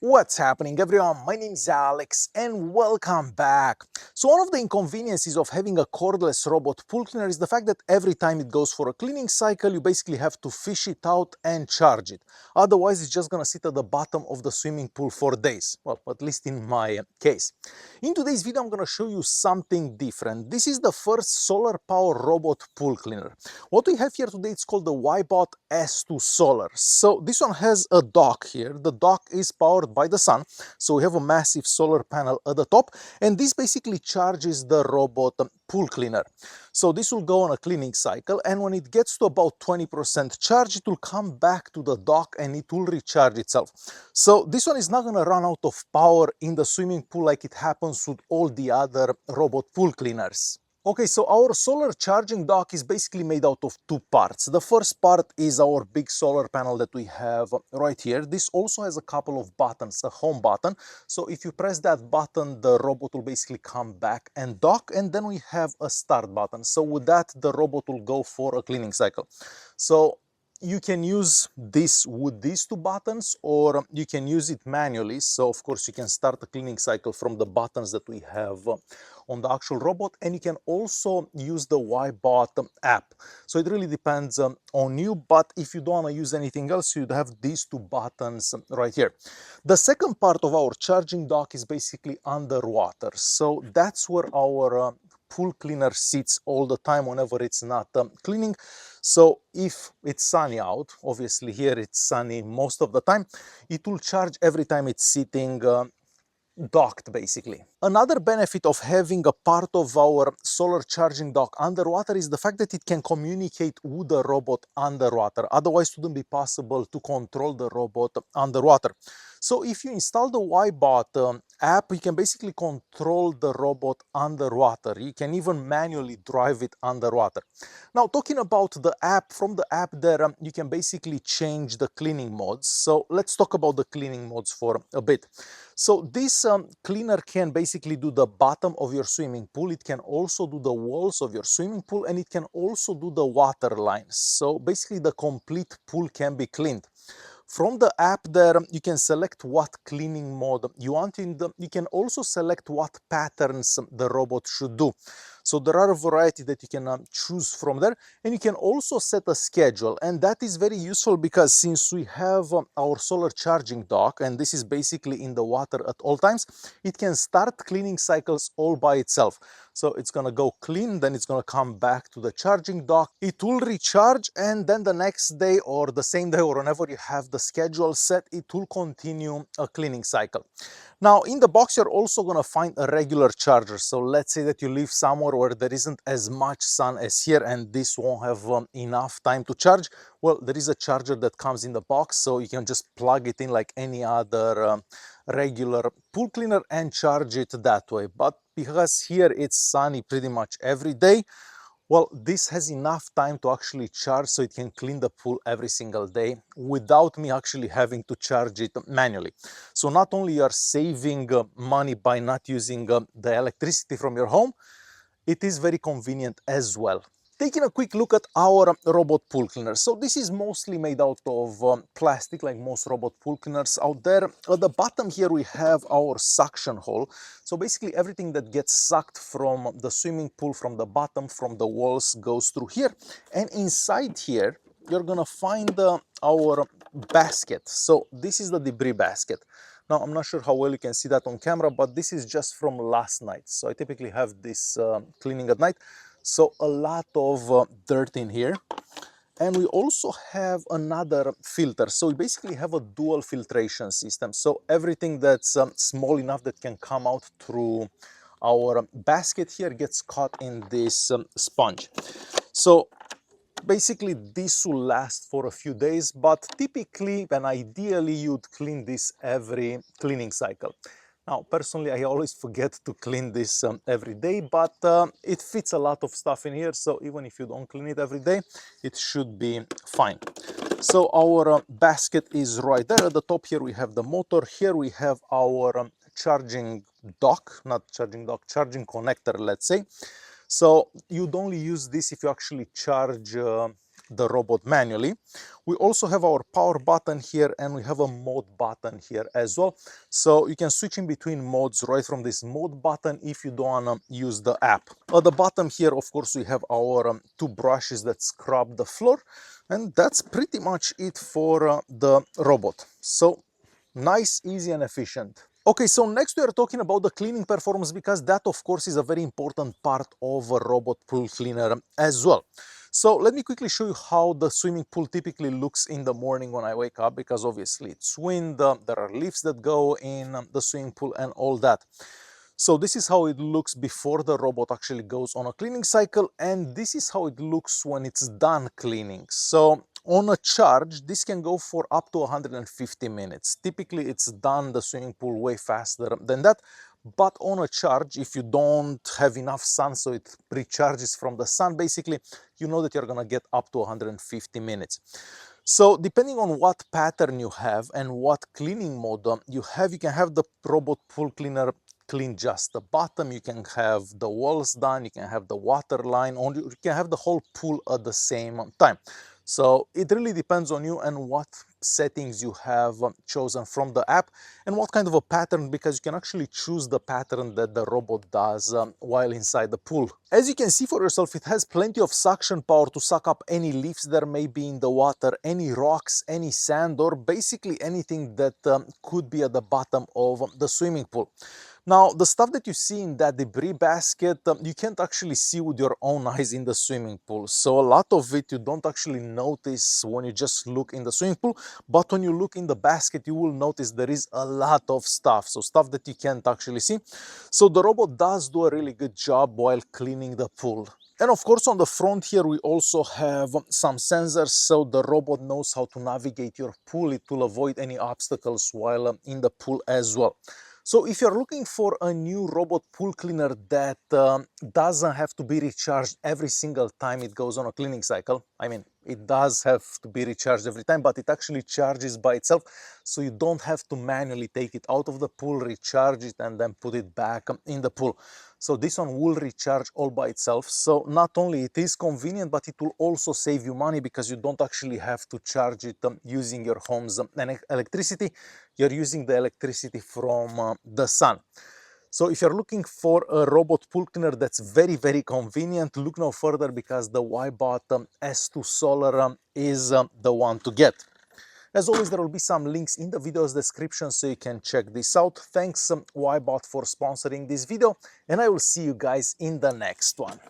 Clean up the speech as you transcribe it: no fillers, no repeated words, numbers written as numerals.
What's happening, everyone? My name is Alex and welcome back. So one of the inconveniences of having a cordless robot pool cleaner is the fact that every time it goes for a cleaning cycle, you basically have to fish it out and charge it. Otherwise, it's just gonna sit at the bottom of the swimming pool for days. Well, at least in my case. In today's video, I'm gonna show you something different. This is the first solar power robot pool cleaner. What we have here today, it's called the WYBOT S2 Solar. So this one has a dock here. The dock is powered by the sun. So we have a massive solar panel at the top, and this basically charges the robot pool cleaner. So this will go on a cleaning cycle, and when it gets to about 20% charge, it will come back to the dock and it will recharge itself. So this one is not going to run out of power in the swimming pool like it happens with all the other robot pool cleaners. Okay, so our solar charging dock is basically made out of two parts. The first part is our big solar panel that we have right here. This also has a couple of buttons, a home button. So if you press that button, the robot will basically come back and dock, and then we have a start button. So with that, the robot will go for a cleaning cycle. So you can use this with these two buttons, or you can use it manually. So of course you can start the cleaning cycle from the buttons that we have on the actual robot, and you can also use the Ybot app. So it really depends on you, but if you don't want to use anything else, you'd have these two buttons right here. The second part of our charging dock is basically underwater. So that's where our pool cleaner sits all the time whenever it's not cleaning. So if it's sunny out, obviously here it's sunny most of the time, it will charge every time it's sitting docked basically. Another benefit of having a part of our solar charging dock underwater is the fact that it can communicate with the robot underwater. Otherwise, it wouldn't be possible to control the robot underwater. So if you install the Ybot app, you can basically control the robot underwater. You can even manually drive it underwater. Now, talking about the app, from the app there, you can basically change the cleaning modes. So let's talk about the cleaning modes for a bit. So this cleaner can basically do the bottom of your swimming pool. It can also do the walls of your swimming pool, and it can also do the water lines. So basically the complete pool can be cleaned. From the app there, you can select what cleaning mode you want. You can also select what patterns the robot should do. So there are a variety that you can choose from there, and you can also set a schedule, and that is very useful because since we have our solar charging dock, and this is basically in the water at all times, it can start cleaning cycles all by itself. So it's gonna go clean, then it's gonna come back to the charging dock, it will recharge, and then the next day or the same day or whenever you have the schedule set, it will continue a cleaning cycle. Now, in the box, you're also going to find a regular charger. So let's say that you live somewhere where there isn't as much sun as here, and this won't have enough time to charge. Well, there is a charger that comes in the box, so you can just plug it in like any other regular pool cleaner and charge it that way. But because here it's sunny pretty much every day, well, this has enough time to actually charge so it can clean the pool every single day without me actually having to charge it manually. So not only you are saving money by not using the electricity from your home, it is very convenient as well. Taking a quick look at our robot pool cleaner. So this is mostly made out of plastic, like most robot pool cleaners out there. At the bottom here we have our suction hole. So basically everything that gets sucked from the swimming pool, from the bottom, from the walls, goes through here. And inside here, you're gonna find our basket. So this is the debris basket. Now, I'm not sure how well you can see that on camera, but this is just from last night. So I typically have this cleaning at night. So a lot of dirt in here. And we also have another filter. So we basically have a dual filtration system. So everything that's small enough that can come out through our basket here gets caught in this sponge. So basically this will last for a few days, but typically and ideally you'd clean this every cleaning cycle. Now, personally, I always forget to clean this every day, but it fits a lot of stuff in here, so even if you don't clean it every day, it should be fine. So our basket is right there. At the top here we have the motor. Here we have our charging dock, not charging dock, charging connector, let's say. So you'd only use this if you actually charge the robot manually. We also have our power button here, and we have a mode button here as well. So you can switch in between modes right from this mode button if you don't want to use the app. At the bottom here, of course, we have our two brushes that scrub the floor, and that's pretty much it for the robot. So nice, easy, and efficient. Okay, so next we are talking about the cleaning performance, because that of course is a very important part of a robot pool cleaner as well. So let me quickly show you how the swimming pool typically looks in the morning when I wake up, because obviously it's wind, there are leaves that go in the swimming pool and all that. So this is how it looks before the robot actually goes on a cleaning cycle, and this is how it looks when it's done cleaning. So on a charge, this can go for up to 150 minutes. Typically, it's done the swimming pool way faster than that. But on a charge, if you don't have enough sun, so it recharges from the sun, basically, you know that you're gonna get up to 150 minutes. So depending on what pattern you have and what cleaning mode you have, you can have the robot pool cleaner clean just the bottom, you can have the walls done, you can have the water line, or you can have the whole pool at the same time. So it really depends on you and what settings you have chosen from the app and what kind of a pattern, because you can actually choose the pattern that the robot does while inside the pool. As you can see for yourself, it has plenty of suction power to suck up any leaves there may be in the water, any rocks, any sand, or basically anything that could be at the bottom of the swimming pool. Now, the stuff that you see in that debris basket, you can't actually see with your own eyes in the swimming pool. So a lot of it you don't actually notice when you just look in the swimming pool, but when you look in the basket, you will notice there is a lot of stuff, so stuff that you can't actually see. So the robot does do a really good job while cleaning the pool. And of course, on the front here, we also have some sensors, so the robot knows how to navigate your pool. It will avoid any obstacles while in the pool as well. So if you're looking for a new robot pool cleaner that doesn't have to be recharged every single time it goes on a cleaning cycle, I mean, it does have to be recharged every time, but it actually charges by itself, so you don't have to manually take it out of the pool, recharge it, and then put it back in the pool. So this one will recharge all by itself. So not only it is convenient, but it will also save you money, because you don't actually have to charge it using your home's electricity. You're using the electricity from the sun. So if you're looking for a robot pool cleaner that's very, very convenient, look no further, because the WYBOT S2 Solar is the one to get. As always, there will be some links in the video's description, so you can check this out. Thanks WYBOT for sponsoring this video, and I will see you guys in the next one.